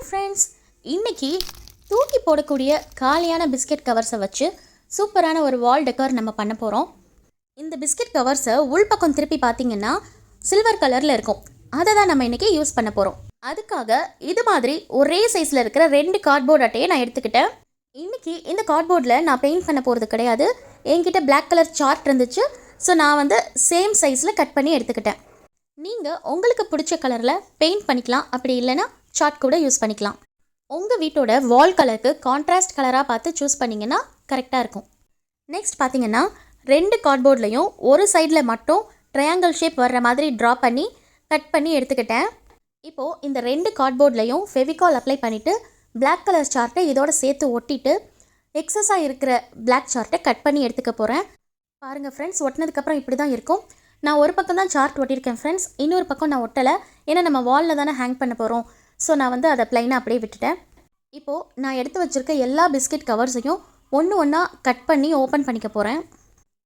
Friends, இன்னைக்கு தூக்கி போடக்கூடிய காலியான பிஸ்கெட் கவர்ஸை வச்சு சூப்பரான ஒரு வால் டெக்கர் நம்ம பண்ண போகிறோம். இந்த பிஸ்கெட் கவர்ஸை உள்பக்கம் திருப்பி பார்த்தீங்கன்னா சில்வர் கலரில் இருக்கும். அதை தான் நம்ம இன்றைக்கி யூஸ் பண்ண போகிறோம். அதுக்காக இது மாதிரி ஒரே சைஸில் இருக்கிற 2 கார்ட்போர்ட் அட்டையை நான் எடுத்துக்கிட்டேன். இன்றைக்கி இந்த கார்ட்போர்டில் நான் பெயிண்ட் பண்ண போகிறது கிடையாது. என்கிட்ட பிளாக் கலர் சார்ட் இருந்துச்சு. ஸோ நான் சேம் சைஸில் கட் பண்ணி எடுத்துக்கிட்டேன். நீங்கள் உங்களுக்கு பிடிச்ச கலரில் பெயிண்ட் பண்ணிக்கலாம். அப்படி இல்லைன்னா சார்ட் கூட யூஸ் பண்ணிக்கலாம். உங்கள் வீட்டோட வால் கலருக்கு கான்ட்ராஸ்ட் கலராக பார்த்து சூஸ் பண்ணிங்கன்னா கரெக்டாக இருக்கும். நெக்ஸ்ட் பார்த்தீங்கன்னா 2 கார்ட்போர்ட்லேயும் ஒரு சைடில் மட்டும் ட்ரையாங்கிள் ஷேப் வர்ற மாதிரி ட்ரா பண்ணி கட் பண்ணி எடுத்துக்கிட்டேன். இப்போது இந்த 2 கார்ட்போர்ட்லேயும் ஃபெவிகால் அப்ளை பண்ணிவிட்டு பிளாக் கலர் சார்ட்டை இதோட சேர்த்து ஒட்டிட்டு எக்ஸஸாக இருக்கிற பிளாக் சார்ட்டை கட் பண்ணி எடுத்துக்க போகிறேன். பாருங்கள் ஃப்ரெண்ட்ஸ், ஒட்டினதுக்கப்புறம் இப்படி தான் இருக்கும். நான் ஒரு பக்கம் தான் சார்ட் ஒட்டியிருக்கேன் ஃப்ரெண்ட்ஸ். இன்னொரு பக்கம் நான் ஒட்டலை. ஏன்னா நம்ம வாலில் தானே ஹேங் பண்ண போகிறோம். ஸோ நான் அதை ப்ளைனாக அப்படியே விட்டுட்டேன். இப்போது நான் எடுத்து வச்சுருக்க எல்லா பிஸ்கெட் கவர்ஸையும் ஒன்று ஒன்றா கட் பண்ணி ஓப்பன் பண்ணிக்க போகிறேன்.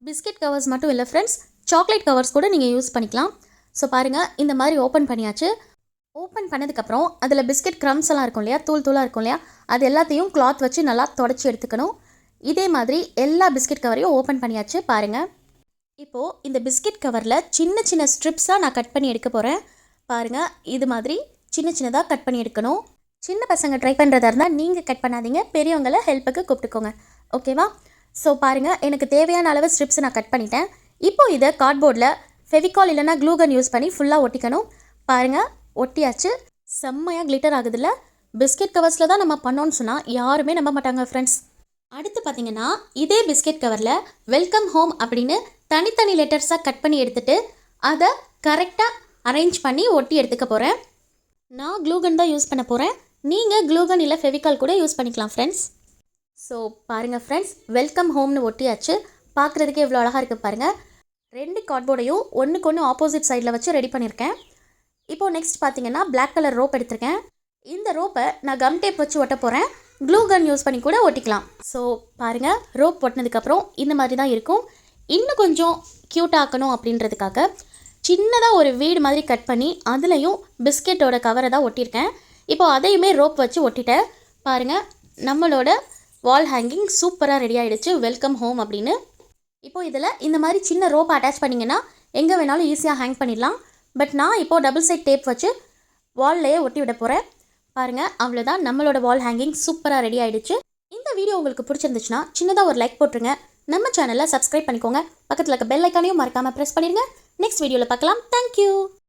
பிஸ்கெட் கவர்ஸ் மட்டும் இல்லை ஃப்ரெண்ட்ஸ், சாக்லேட் கவர்ஸ் கூட நீங்கள் யூஸ் பண்ணிக்கலாம். ஸோ பாருங்கள், இந்த மாதிரி ஓப்பன் பண்ணியாச்சு. ஓப்பன் பண்ணதுக்கப்புறம் அதில் பிஸ்கெட் க்ரம்ஸ் எல்லாம் இருக்கும் இல்லையா, தூள் தூளாக இருக்கும் இல்லையா, அது எல்லாத்தையும் கிளாத் வச்சு நல்லா தொடச்சி எடுத்துக்கணும். இதே மாதிரி எல்லா பிஸ்கெட் கவரையும் ஓப்பன் பண்ணியாச்சு. பாருங்கள், இப்போது இந்த பிஸ்கெட் கவரில் சின்ன சின்ன ஸ்ட்ரிப்ஸாக நான் கட் பண்ணி எடுக்க போகிறேன். பாருங்கள், இது மாதிரி சின்ன சின்னதாக கட் பண்ணி எடுக்கணும். சின்ன பசங்க ட்ரை பண்ணுறதா இருந்தால் நீங்கள் கட் பண்ணாதீங்க, பெரியவங்களை ஹெல்ப்புக்கு கூப்பிட்டுக்கோங்க. ஓகேவா? ஸோ பாருங்கள், எனக்கு தேவையான அளவு ஸ்ட்ரிப்ஸ் நான் கட் பண்ணிட்டேன். இப்போது இதை கார்ட்போர்டில் ஃபெவிகால் இல்லைனா க்ளூகன் யூஸ் பண்ணி ஃபுல்லாக ஒட்டிக்கணும். பாருங்கள், ஒட்டியாச்சு. செம்மையாக கிளிட்டர் ஆகுதுல்ல. பிஸ்கெட் கவர்ஸில் தான் நம்ம பண்ணோன்னு சொன்னால் யாருமே நம்ப மாட்டாங்க ஃப்ரெண்ட்ஸ். அடுத்து பார்த்தீங்கன்னா இதே பிஸ்கெட் கவரில் வெல்கம் ஹோம் அப்படின்னு தனித்தனி லெட்டர்ஸாக கட் பண்ணி எடுத்துகிட்டு அதை கரெக்டாக அரேஞ்ச் பண்ணி ஒட்டி எடுத்துக்க போகிறேன். நான் க்ளூகன் தான் யூஸ் பண்ண போகிறேன். நீங்கள் க்ளூகன் இல்லை ஃபெவிகால் கூட யூஸ் பண்ணிக்கலாம் ஃப்ரெண்ட்ஸ். ஸோ பாருங்கள் ஃப்ரெண்ட்ஸ், வெல்கம் ஹோம்னு ஒட்டியாச்சு. பார்க்குறதுக்கே எவ்வளோ அழகாக இருக்குது பாருங்கள். 2 கார்ட்போர்டையும் ஒன்றுக்கு ஒன்று ஆப்போசிட் சைடில் வச்சு ரெடி பண்ணியிருக்கேன். இப்போது நெக்ஸ்ட் பார்த்தீங்கன்னா பிளாக் கலர் ரோப் எடுத்திருக்கேன். இந்த ரோப்பை நான் கம் டேப் வச்சு ஒட்ட போகிறேன். க்ளூகன் யூஸ் பண்ணி கூட ஒட்டிக்கலாம். ஸோ பாருங்கள், ரோப் ஒட்டினதுக்கப்புறம் இந்த மாதிரி தான் இருக்கும். இன்னும் கொஞ்சம் க்யூட்டாக ஆக்கணும் அப்படின்றதுக்காக சின்னதாக ஒரு வீடு மாதிரி கட் பண்ணி அதுலேயும் பிஸ்கெட்டோட கவரை தான் ஒட்டியிருக்கேன். இப்போது அதையுமே ரோப் வச்சு ஒட்டிட்டேன். பாருங்கள், நம்மளோட வால் ஹேங்கிங் சூப்பராக ரெடி ஆகிடுச்சு, வெல்கம் ஹோம் அப்படின்னு. இப்போது இதில் இந்த மாதிரி சின்ன ரோப் அட்டாச் பண்ணிங்கன்னா எங்கே வேணாலும் ஈஸியாக ஹேங் பண்ணிடலாம். பட் நான் இப்போது டபுள் சைட் டேப் வச்சு வால்லையே ஒட்டி விட போகிறேன். பாருங்கள், அவ்வளோதான், நம்மளோட வால் ஹேங்கிங் சூப்பராக ரெடி ஆகிடுச்சு. இந்த வீடியோ உங்களுக்கு பிடிச்சிருந்துச்சுன்னா சின்னதாக ஒரு லைக் போட்டுருங்க. நம்ம சேனலை சப்ஸ்கிரைப் பண்ணிக்கோங்க. பக்கத்தில் இருக்க பெல் ஐக்கானையும் மறக்காமல் ப்ரெஸ் பண்ணிடுங்க. நெக்ஸ்ட் வீடியோவில் பார்க்கலாம். தேங்க்யூ.